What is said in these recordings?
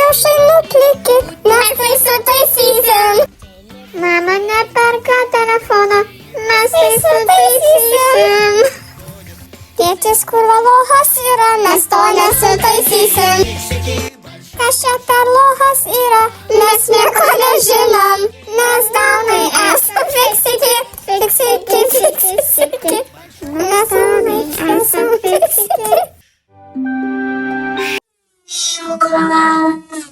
kiaušai nupliki, mes tai sutaisysim. Mama, neperka telefoną, mes tai sutaisysim. Tėtis kurva lohas yra, mes to nesutaisysim. Kas čia per lohas yra, mes nieko nežinom. Mes daunai esam fiksiti. Mes daunai esam fiksiti. Šokoladas.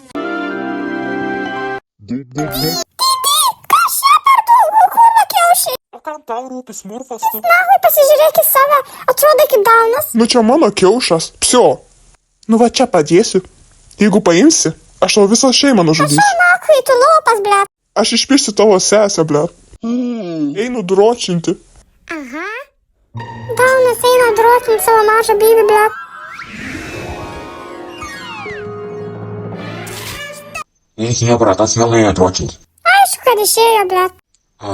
Kas čia per daug kurva kiaušiai? O kam tau rūpi smurfas tu? Nahui, pasižiūrėk į save, atrodo kaip daunas. Nu čia mano kiaušas, psio. Nu va čia padėsiu. Jeigu paimsi, aš tavo visą šeimą nužudysiu. Aš nahui, tu lopas, blet. Aš išpirsiu tavo sesę, blet. Einu dročinti. Aha. Daunas eina dročinti savo mažą bybį, blet. Jie, bratas, vėl ėjo dročinti. Aišku, kad išėjo, blet.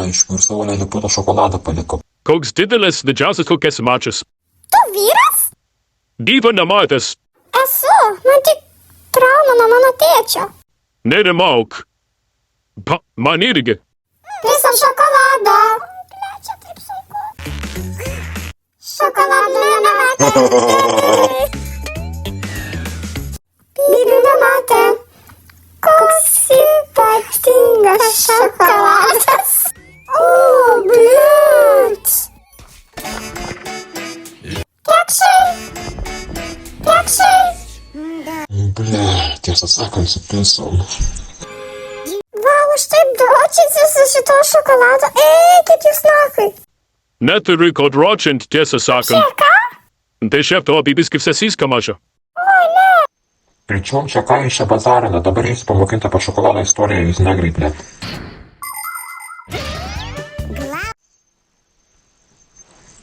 Aišku, ir savo neliputą šokoladą paliko. Koks didelis, didžiausias kokias mačias. Tu vyras? Gyva nematęs. Esu, man tik trauma nuo mano tėčio. Nerimauk. Man irgi. Visam šokolado. Čia taip sunku. Šokolado nematė. Bibių nematė. Koks ypatingas šokoladas. O, blet. Kekšai. Kekšai. Ble, tiesą sakant, supisom. Vau, aš taip dročinsiu su šito šokolado. Eikit jūs nahui. Neturi ko dročint, tiesą sakant. Čia ką? Tai šiaip tavo bibiski sesiska maža. Oi, ne. Pričom čia ką iš čia bazarina, dabar jis pamokinta apie šokoladą istoriją, jis negrai, ble.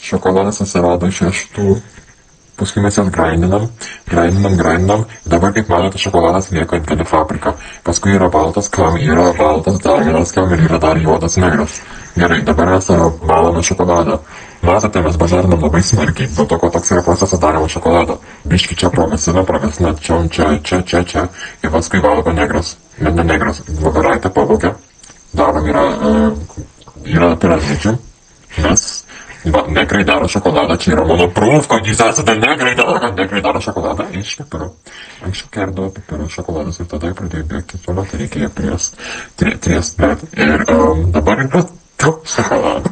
Šokoladas atsirado iš šeštų. Paskui mes jas grindinam. Dabar, kaip matote, šokoladas lieka atgali fabriką. Paskui yra baltas kam, yra baltas dar vienas kam ir yra dar juodas negras. Gerai, dabar mes valome šokoladą. Matote, mes bazarinam labai smarkiai, dėl to, kad toks yra procesas darimo šokolado. Biški čia promesina, čia. Ir paskui valgo negras. Ne negras, vagaraitę pavogia. Darom yra piramidžių. Mes negrai daro šokoladą, čia yra mano proof, kad jūs esate negrai daro šokoladą iš pipirų. Anksčiau kerdavo pipirų šokoladas ir tada pradėjo bėgti toliau, tai reikėjo triest, bet ir dabar yra daug šokolado.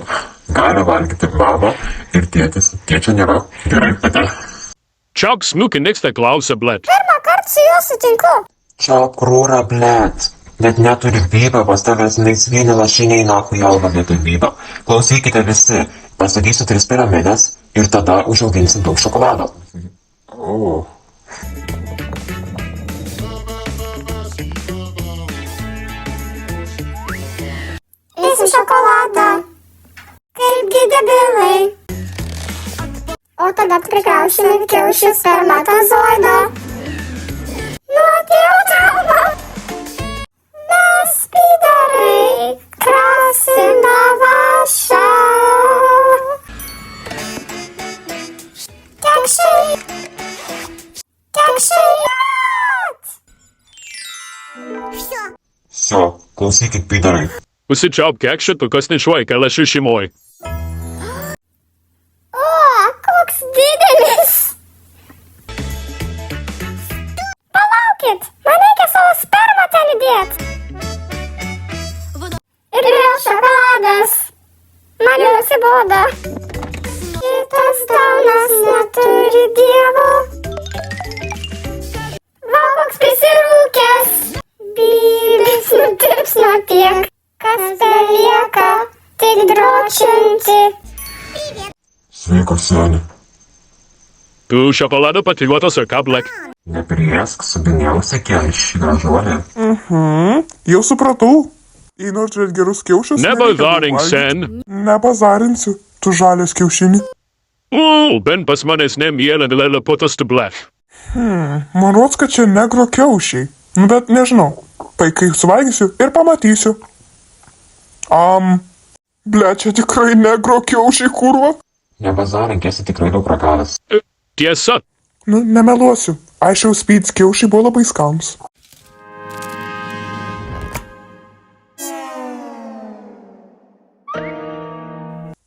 Gali valgyti mama ir tėtis, tėčio nėra, gerai, pate. Čiauk snuki niks tai klausia, blet. Pirmą kartą su juo sutinku. Čia krūra, blet. Net neturi bybą, pas tavęs niks vieni lašiniai nahui alba vietoj bybą. Klausykite visi, pastatysiu 3 piramidės ir tada užauginsim daug šokolado. O. Visą šokoladą. Kaipgi debilai. O tada prikraušime kiaušių spermatozoidą. Nu, atėjau trauma. Mes pidarai krasim davašą. Kekšai. Все, klausykit, pidarai. Užsičiauk kekšit, kokios nešuoja kelias šeimoj. O, koks didelis. Palaukit, man reikia savo spermą ten įdėt. Ir vėl šokoladas. Man jau nusibodo. Šitas daunas neturi dievo. Va, koks prisirūkęs. Bybis nutirps nuo tiek. Kas belieka, tik dročinti. Sveiko, seni. Tu šokolado patriotas ar ką, blek? Nepriesk, subiniausia kelšį, gražuolė. Jau supratau. Jei nori turėti gerus kiaušius, Nebazarink sen. Nebazarinsiu, tu žalias kiaušinį. Ben pas manęs nemėlė lėlė potas tu blek. Man rods, kad čia negro kiaušiai. Nu, bet nežinau. Tai kai suvalgysiu ir pamatysiu. Ble, čia tikrai negro kiaušiai, kurva. Nebazarink, esi tikrai daug ragavęs. Tiesa. Nu, nemeluosiu. Aiškiau spyds kiaušiai buvo labai skanus.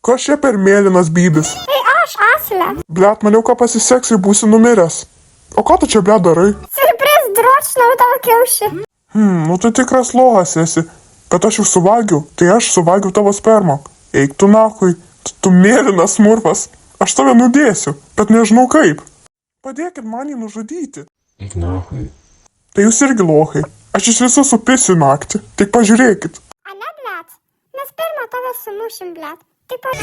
Kas čia per mėlynas bybis? Tai aš, Asilė. Blet, maniau, ką pasiseks ir būsi numiręs. O ką tu čia, blet, darai? Surpriz, dročinau tavo kiaušį. Nu tai tikras lohas esi. Bet aš jau suvalgiau, tai aš suvalgiau tavo spermą. Eik tu nakui, tu mėlynas smurfas. Aš tave nudėsiu, bet nežinau kaip. Padėkit man jį nužudyti. Eik nahui. Tai jūs irgi lohai. Aš iš visų supisiu naktį. Tik pažiūrėkit. Ane, blet? Mes pirmą tave sumušim, blet. Taip pat.